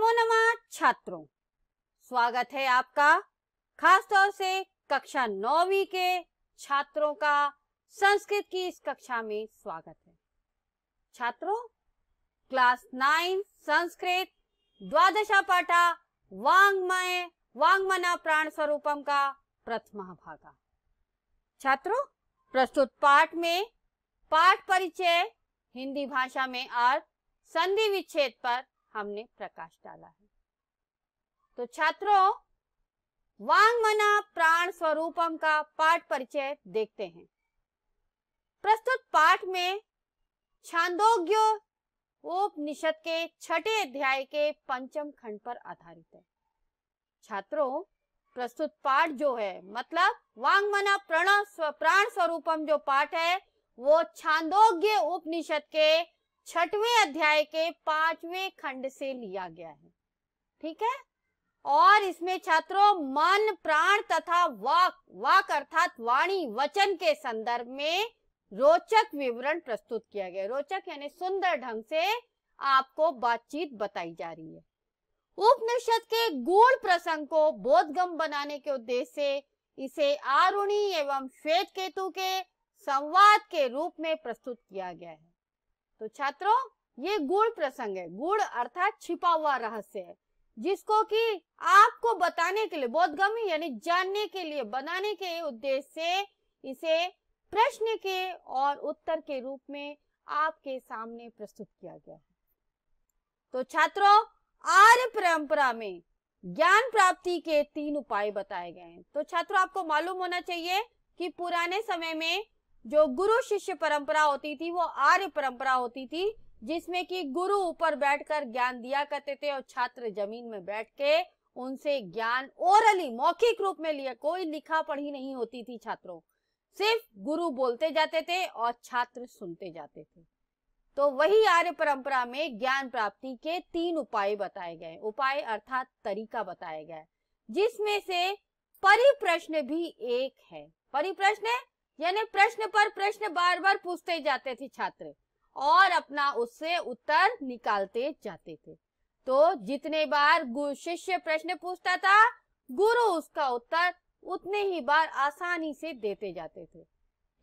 नमो नमः छात्रों, स्वागत है आपका खास तौर से कक्षा 9वीं के छात्रों का संस्कृत की इस कक्षा में स्वागत है। छात्रों, क्लास 9 संस्कृत द्वादशा पाठा वाङ्मय वाङ्मना प्राण स्वरूपम का प्रथमा भागा। छात्रों, प्रस्तुत पाठ में पाठ परिचय, हिंदी भाषा में अर्थ, संधि विच्छेद पर हमने प्रकाश डाला है। तो छात्रों, वाङ्मना प्राण स्वरूपम का पाठ परिचय देखते हैं। प्रस्तुत पाठ में छांदोग्य उपनिषद के 6ठे अध्याय के 5वें खंड पर आधारित है। छात्रों, प्रस्तुत पाठ जो है मतलब वाङ्मना प्राण स्वरूपम जो पाठ है वो छांदोग्य उपनिषद के 6वें अध्याय के 5वें खंड से लिया गया है। ठीक है, और इसमें छात्रों मन, प्राण तथा वाक अर्थात वाणी, वचन के संदर्भ में रोचक विवरण प्रस्तुत किया गया। रोचक यानी सुंदर ढंग से आपको बातचीत बताई जा रही है। उपनिषद के गूढ़ प्रसंग को बोधगम्य बनाने के उद्देश्य से इसे आरुणि एवं श्वेत केतु के संवाद के रूप में प्रस्तुत किया गया है। तो छात्रों, ये गूढ़ प्रसंग है। गूढ़ अर्थात छिपा हुआ रहस्य है, जिसको कि आपको बताने के लिए, बोधगम्य यानी जानने के लिए, बनाने के उद्देश्य से इसे प्रश्न के और उत्तर के रूप में आपके सामने प्रस्तुत किया गया है। तो छात्रों, आर्य परंपरा में ज्ञान प्राप्ति के 3 उपाय बताए गए हैं। तो छात्रों, आपको मालूम होना चाहिए कि पुराने समय में जो गुरु शिष्य परंपरा होती थी वो आर्य परंपरा होती थी, जिसमें कि गुरु ऊपर बैठकर ज्ञान दिया करते थे और छात्र जमीन में बैठ के उनसे ज्ञान ओरली, मौखिक रूप में लिया। कोई लिखा पढ़ी नहीं होती थी छात्रों, सिर्फ गुरु बोलते जाते थे और छात्र सुनते जाते थे। तो वही आर्य परंपरा में ज्ञान प्राप्ति के 3 उपाय बताए गए। उपाय अर्थात तरीका बताया गया, जिसमें से परिप्रश्न भी एक है। परिप्रश्न यानी प्रश्न पर प्रश्न बार बार पूछते जाते थे छात्र और अपना उससे उत्तर निकालते जाते थे। तो जितने बार शिष्य प्रश्न पूछता था, गुरु उसका उत्तर उतने ही बार आसानी से देते जाते थे।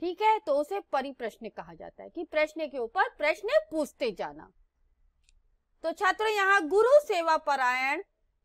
ठीक है, तो उसे परिप्रश्न कहा जाता है कि प्रश्न के ऊपर प्रश्न पूछते जाना। तो छात्रों, यहाँ गुरु सेवा परायण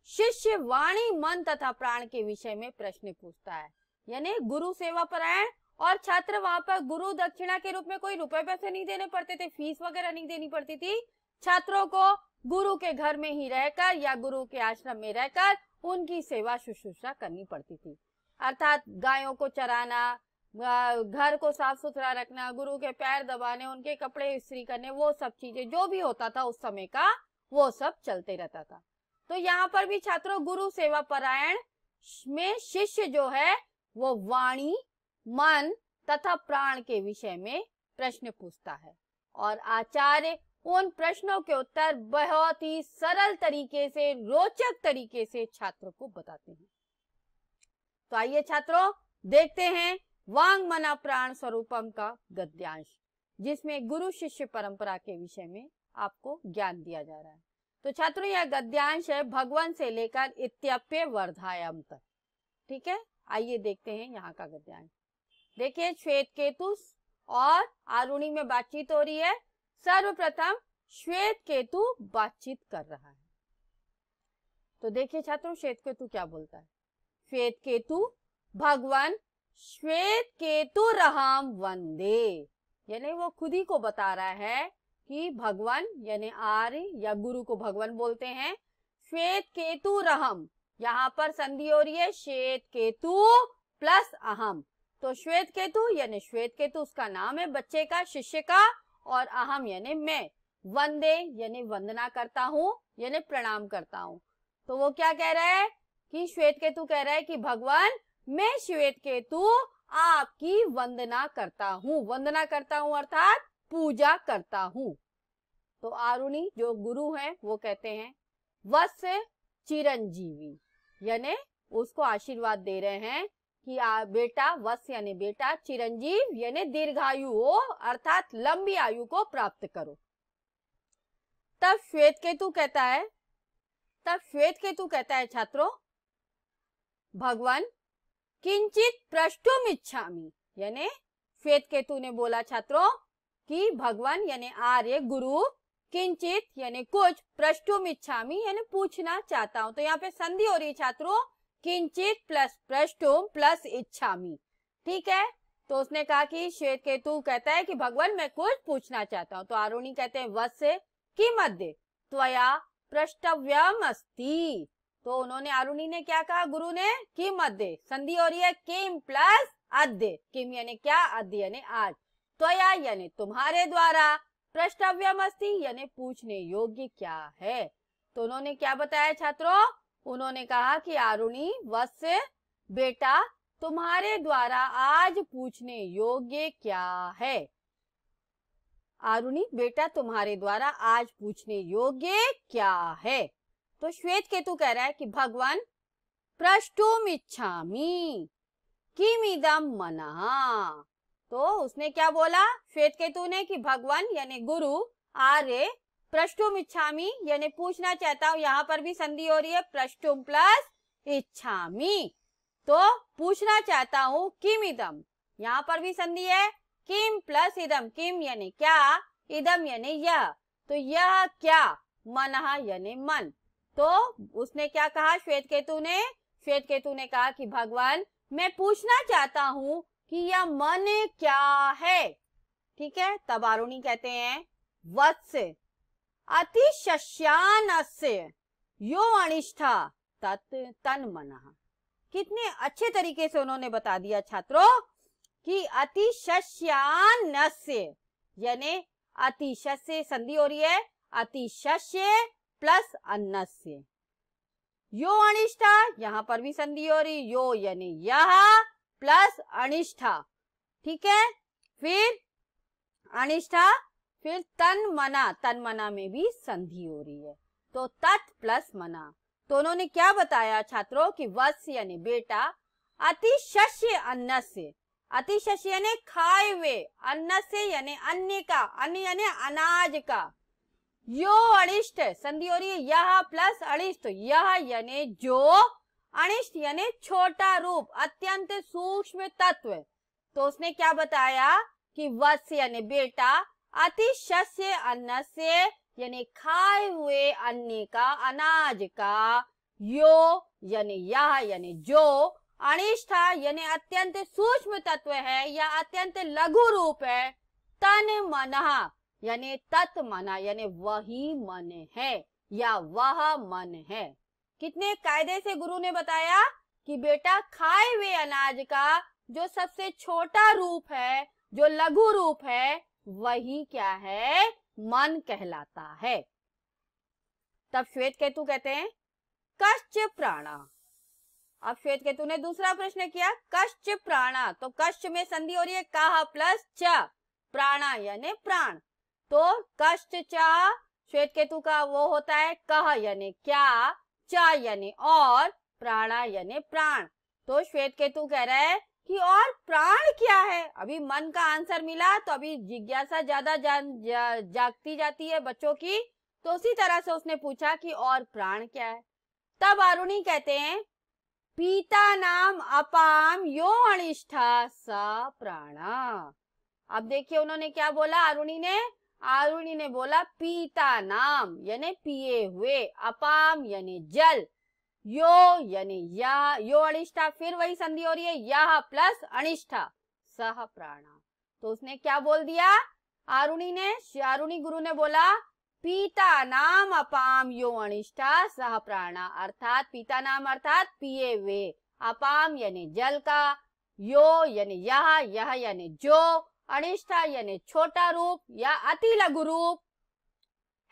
शिष्य वाणी, मन तथा प्राण के विषय में प्रश्न पूछता है, यानी गुरु सेवा परायण। और छात्र वहां पर गुरु दक्षिणा के रूप में कोई रुपए पैसे नहीं देने पड़ते थे, फीस वगैरह नहीं देनी पड़ती थी। छात्रों को गुरु के घर में ही रहकर या गुरु के आश्रम में रहकर उनकी सेवा शुश्रूषा करनी पड़ती थी। अर्थात गायों को चराना, घर को साफ सुथरा रखना, गुरु के पैर दबाने, उनके कपड़े इस्त्री करने, वो सब चीजें जो भी होता था उस समय का, वो सब चलते रहता था। तो यहाँ पर भी छात्रों गुरु सेवा परायण में शिष्य जो है वो वाणी, मन तथा प्राण के विषय में प्रश्न पूछता है और आचार्य उन प्रश्नों के उत्तर बहुत ही सरल तरीके से, रोचक तरीके से छात्र को बताते हैं। तो आइए छात्रों, देखते हैं वाङ्मना प्राण स्वरूपम का गद्यांश, जिसमें गुरु शिष्य परंपरा के विषय में आपको ज्ञान दिया जा रहा है। तो छात्रों, यह गद्यांश है भगवान से लेकर इत्यप्य वर्धायाम तक। ठीक है, आइए देखते हैं यहाँ का गद्यांश। देखिए, श्वेत केतु और आरुणि में बातचीत हो रही है। सर्वप्रथम श्वेत केतु बातचीत कर रहा है। तो देखिए छात्रों, श्वेत केतु क्या बोलता है। श्वेत केतु भगवान श्वेत केतु रहम वंदे, यानी वो खुद ही को बता रहा है कि भगवान यानी आर्य या गुरु को भगवान बोलते हैं। श्वेत केतु रहम, यहाँ पर संधि हो रही है श्वेत केतु प्लस अहम। तो श्वेत केतु यानी श्वेत केतु उसका नाम है बच्चे का, शिष्य का, और अहम यानी मैं, वंदे यानी वंदना करता हूँ, यानी प्रणाम करता हूँ। तो वो क्या कह रहा है कि श्वेत केतु कह रहा है कि भगवान मैं श्वेत केतु आपकी वंदना करता हूँ। वंदना करता हूँ अर्थात पूजा करता हूँ। तो आरुणि जो गुरु हैं वो कहते हैं वत्स चिरंजीवी, यानी उसको आशीर्वाद दे रहे हैं कि बेटा, वत्स यानी बेटा, चिरंजीव यानी दीर्घायु हो अर्थात लंबी आयु को प्राप्त करो। तब श्वेत केतु कहता है तब श्वेत केतु कहता है छात्रों, भगवान किंचित प्रष्टुम इच्छामि, यानी श्वेत केतु ने बोला छात्रों कि भगवान यानी आर्य गुरु किंचित यानी कुछ, प्रष्टुम इच्छामि यानी पूछना चाहता हूं। तो यहाँ पे संधि हो रही है छात्रों, किंचित प्लस प्रष्टुम प्लस इच्छामि, ठीक है। तो उसने कहा कि श्वेत केतु कहता है कि भगवान मैं कुछ पूछना चाहता हूं। तो आरुणि कहते हैं वत्स की मध्य त्वया प्रष्टव्यम अस्ति। तो उन्होंने, आरुणि ने क्या कहा, गुरु ने, कि मध्य, संधि हो रही है किम प्लस अद्य, किम यानी क्या, अद्य यानी आज, त्वया यानी तुम्हारे द्वारा, प्रष्टव्यम अस्ति यानी पूछने योग्य क्या है। तो उन्होंने क्या बताया छात्रों, उन्होंने कहा कि आरुणि वत्स बेटा तुम्हारे द्वारा आज पूछने योग्य क्या है। आरुणि बेटा तुम्हारे द्वारा आज पूछने योग्य क्या है। तो श्वेत केतु कह रहा है कि भगवान प्रष्टुम इच्छामि किमिदं मनः। तो उसने क्या बोला श्वेत केतु ने कि भगवान यानी गुरु आर्य प्रष्टुम इच्छामि यानी पूछना चाहता हूं। यहाँ पर भी संधि हो रही है प्रष्टुम प्लस इच्छामि, तो पूछना चाहता हूं किमिदम, यहाँ पर भी संधि है किम प्लस इदम, किम यानी क्या, इदम यानी यह, तो यह क्या, मनः यानी मन। तो उसने क्या कहा श्वेत केतु ने कहा कि भगवान मैं पूछना चाहता हूं कि यह मन क्या है, ठीक है। तब आरुणि कहते हैं वत्स अतिशस्यानस्य यो अनिष्ठा तत् तन्मनः। कितने अच्छे तरीके से उन्होंने बता दिया छात्रों कि अतिशस्यानस्य यानी अतिशस्य, संधि हो रही है अतिशस्य प्लस अन्नस्य, यो अनिष्ठा, यहाँ पर भी संधि हो रही, यो यानी यह प्लस अनिष्ठा, ठीक है। फिर अनिष्ठा, फिर तन्मना में भी संधि हो रही है, तो तत् प्लस मना। तो उन्होंने क्या बताया छात्रों कि वत्स यानी बेटा, अतिशस्य अन्न से, अतिशस्य यानी खाए हुए, अन्न से यानी अन्य का, अन्य यानी अनाज का, यो अनिष्ट, संधि हो रही है यह प्लस अनिष्ट, यह यानी जो, अनिष्ट यानी छोटा रूप, अत्यंत सूक्ष्म तत्व। तो उसने क्या बताया कि वत्स यानी बेटा, अतिशस्य अन्न से यानी खाए हुए अन्न का, अनाज का, यो यानी यह यानी जो, अनिष्ठा यानी अत्यंत सूक्ष्म तत्व है या अत्यंत लघु रूप है, तन मनः यानी तत् मना यानी वही मन है या वह मन है। कितने कायदे से गुरु ने बताया कि बेटा खाए हुए अनाज का जो सबसे छोटा रूप है, जो लघु रूप है, वही क्या है, मन कहलाता है। तब श्वेत केतु कहते हैं कश्च प्राणा। अब श्वेत केतु ने दूसरा प्रश्न किया कश्च प्राणा, तो कश्च में संधि हो रही है कह प्लस च, प्राणा यानी प्राण। तो कश्च च श्वेत केतु का वो होता है कह यानी क्या, च यानी और, प्राणा यानी प्राण। तो श्वेत केतु कह रहा है कि और प्राण क्या है। अभी मन का आंसर मिला तो अभी जिज्ञासा ज्यादा जागती जाती है बच्चों की, तो उसी तरह से उसने पूछा कि और प्राण क्या है। तब आरुणि कहते हैं पीता नाम अपाम यो अनिष्ठा स प्राणा। अब देखिए उन्होंने क्या बोला आरुणि ने बोला पीता नाम यानी पिए हुए, अपाम यानी जल, यो यानी यह, यो अनिष्ठा, फिर वही संधि हो रही है यह प्लस अनिष्ठा, सह प्राणा। तो उसने क्या बोल दिया आरुणि गुरु ने बोला पीता नाम अपाम यो अनिष्ठा सह प्राणा, अर्थात पीता नाम अर्थात पिए हुए, अपाम यानी जल का, यो यानी यह यानी जो, अनिष्ठा यानी छोटा रूप या अति लघु रूप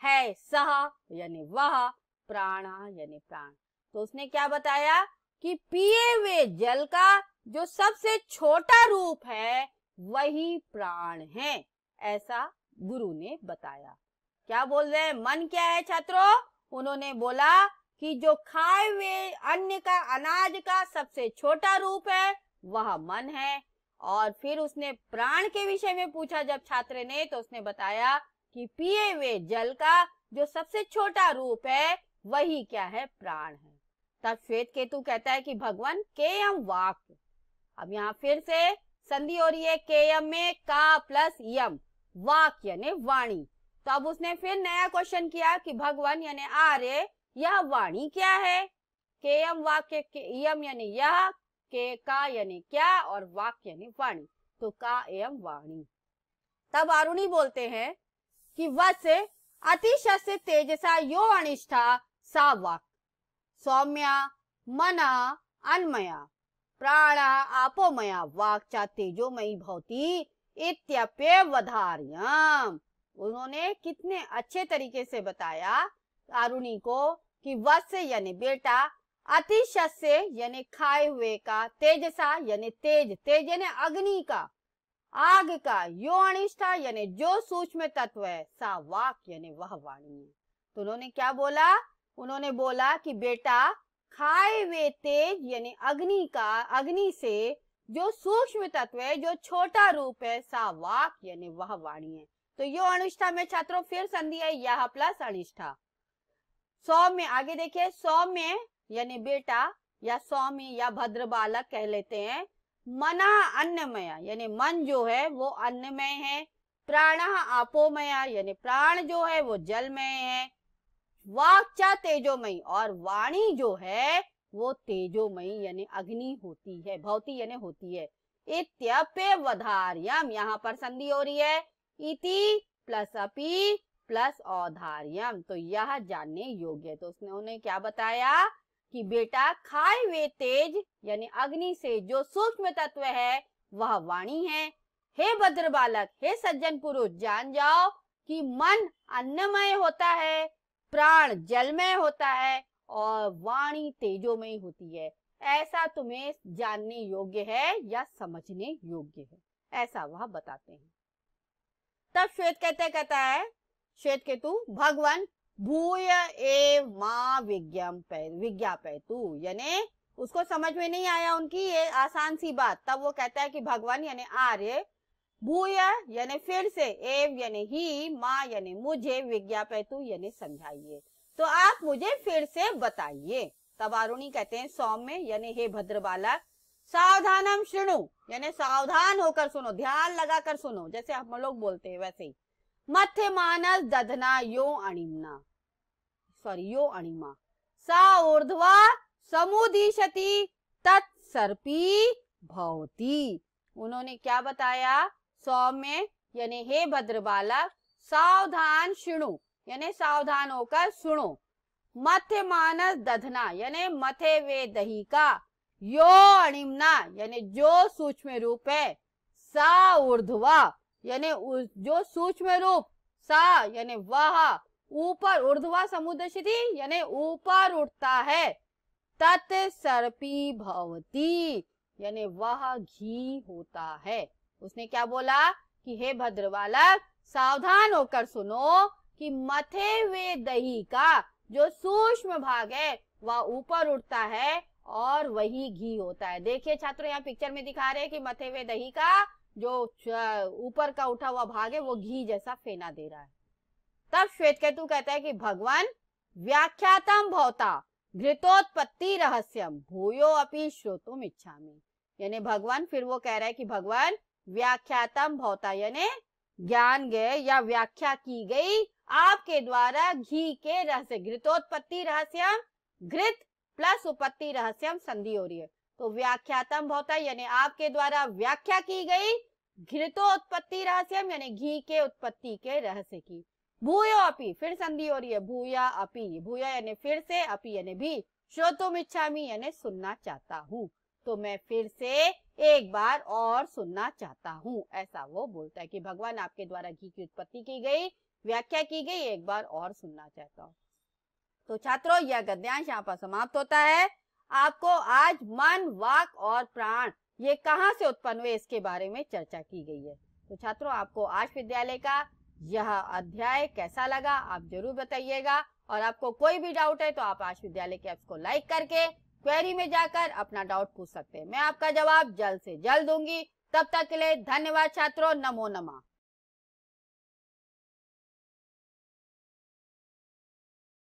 है, सह यानी वह, प्राणा यानी प्राण। तो उसने क्या बताया कि पिए हुए जल का जो सबसे छोटा रूप है वही प्राण है, ऐसा गुरु ने बताया। क्या बोल रहे हैं, मन क्या है छात्रों? उन्होंने बोला कि जो खाए हुए अन्न का, अनाज का सबसे छोटा रूप है वह मन है। और फिर उसने प्राण के विषय में पूछा जब छात्र ने, तो उसने बताया कि पिए हुए जल का जो सबसे छोटा रूप है वही क्या है, प्राण है। तब श्वेत केतु कहता है कि भगवान केयम वाक्य। अब यहाँ फिर से संधि हो रही है, केयम में का प्लस यम, वाक्य यानी वाणी। तो अब उसने फिर नया क्वेश्चन किया कि भगवान यानी आर्य, यह वाणी क्या है? केयम वाक्य, यम यानी यह, के का यानी क्या, और वाक्य यानी वाणी। तो का एवं वाणी। तब आरुणी बोलते हैं कि वत्स अतिशय तेजसा यो अनिष्ठा सा वाक्, सौम्या मना अन्मया प्राणा आपोमया वाक्चा तेजोमयी भवती इत्यप्यवधार्यम्। उन्होंने कितने अच्छे तरीके से बताया आरुणी को कि वत्स यानी बेटा, अतिशय यानी खाए हुए का, तेजसा यानी तेज, तेज यानी अग्नि का, आग का, यो अनिष्ठा यानी जो सूक्ष्म तत्व है, सा वाक यानी वह वाणी है। तो उन्होंने क्या बोला? उन्होंने बोला कि बेटा खाए हुए तेज यानी अग्नि का, अग्नि से जो सूक्ष्म तत्व है, जो छोटा रूप है, सा वाक यानी वह वाणी है। तो यो अनिष्ठा में छात्रों फिर संधि है यह प्लस अनिष्ठा। सौम्य, आगे देखिए, सौम्य यानी बेटा या सौम्य या भद्र बालक कह लेते हैं। मना अन्नमया यानी मन जो है वो अन्नमय है। प्राणा आपोमया यानी प्राण जो है वो जलमय है। वाक्चा तेजोमयी, और वाणी जो है वो तेजोमयी यानी अग्नि होती है, भवती यानी होती है। इत्यप्यवधार्यम्, यहाँ पर संधि हो रही है, इति प्लस अपि प्लस औधार्यम्। तो यह जानने योग्य है। तो उसने उन्हें क्या बताया कि बेटा खाए हुए तेज यानी अग्नि से जो सूक्ष्म तत्व है वह वाणी है। हे भद्र बालक, हे सज्जन पुरुष, जान जाओ कि मन अन्नमय होता है, प्राण जलमय होता है, और वाणी तेजोमय होती है। ऐसा तुम्हें जानने योग्य है या समझने योग्य है, ऐसा वह बताते हैं। तब श्वेत कहता है श्वेत केतु, भगवान भूय एव मां विज्ञापयतु, यानी उसको समझ में नहीं आया उनकी ये आसान सी बात। तब वो कहता है कि भगवान यानी आर्य, भूय यानी फिर से, एव यानी ही, मां यानी मुझे, विज्ञापयतु यानी समझाइए। तो आप मुझे फिर से बताइए। तब आरुणी कहते हैं सौम्य यानी हे भद्र बालक, सावधानम शृणु यानी सावधान होकर सुनो, ध्यान लगाकर सुनो, जैसे हम लोग बोलते हैं वैसे ही। मध्य मानस दधना यो अणिमा, यो अणिमा, सा ऊर्ध्वा समुदिशति तत्सर्पी भवती। उन्होंने क्या बताया? सौम्य यानी हे भद्र बालक, सावधान शृणु यानी सावधान होकर सुनो। मध्य मानस दधना यानी मथे वे दही का, यो अणिमना यानी जो सूक्ष्म रूप है, सा ऊर्ध्वा यानी जो सूक्ष्म रूप, सा यानी वह, ऊपर, ऊर्ध्वा समुद्रशिति यानी ऊपर उठता है, तत्सर्पी भवती यानी वह घी होता है। उसने क्या बोला कि हे भद्र बालक, सावधान होकर सुनो कि मथे हुए दही का जो सूक्ष्म भाग है वह ऊपर उठता है और वही घी होता है। देखिए छात्रों, यहाँ पिक्चर में दिखा रहे हैं कि मथे हुए दही का जो ऊपर का उठा हुआ भाग है वो घी जैसा फेना दे रहा है। तब श्वेतकेतु कहता है कि भगवान व्याख्यातम भवता घृतोत्पत्ति रहस्यम भूयो अपि श्रोतुम इच्छामि, यानी भगवान, फिर वो कह रहा है कि भगवान व्याख्यातम भवता यानी ज्ञान गए या व्याख्या की गई आपके द्वारा घी के रहस्य, घृतोत्पत्ति रहस्यम, घृत प्लस उत्पत्ति रहस्यम संधि हो रही है। तो व्याख्यातम भवता यानी आपके द्वारा व्याख्या की गई घृतोत्पत्ति रहस्यम यानी घी के उत्पत्ति के रहस्य की। भूयो अपि फिर संधि हो रही है, भूया अपि, भूया यानी फिर से, अपि यानी भी, श्रोतुम इच्छामि यानी सुनना चाहता हूँ, तो मैं फिर से एक बार और सुनना चाहता हूँ। ऐसा वो बोलता है कि भगवान आपके द्वारा घी की उत्पत्ति की गई, व्याख्या की गई, एक बार और सुनना चाहता हूँ। तो छात्रों, यह गद्यांश यहाँ पर समाप्त होता है। आपको आज मन, वाक और प्राण ये कहाँ से उत्पन्न हुए इसके बारे में चर्चा की गई है। तो छात्रों, आपको आज विद्यालय का यह अध्याय कैसा लगा आप जरूर बताइएगा, और आपको कोई भी डाउट है तो आप आज विद्यालय के ऐप्स को लाइक करके क्वेरी में जाकर अपना डाउट पूछ सकते हैं। मैं आपका जवाब जल्द से जल्द दूंगी। तब तक के लिए धन्यवाद छात्रों, नमो नमः।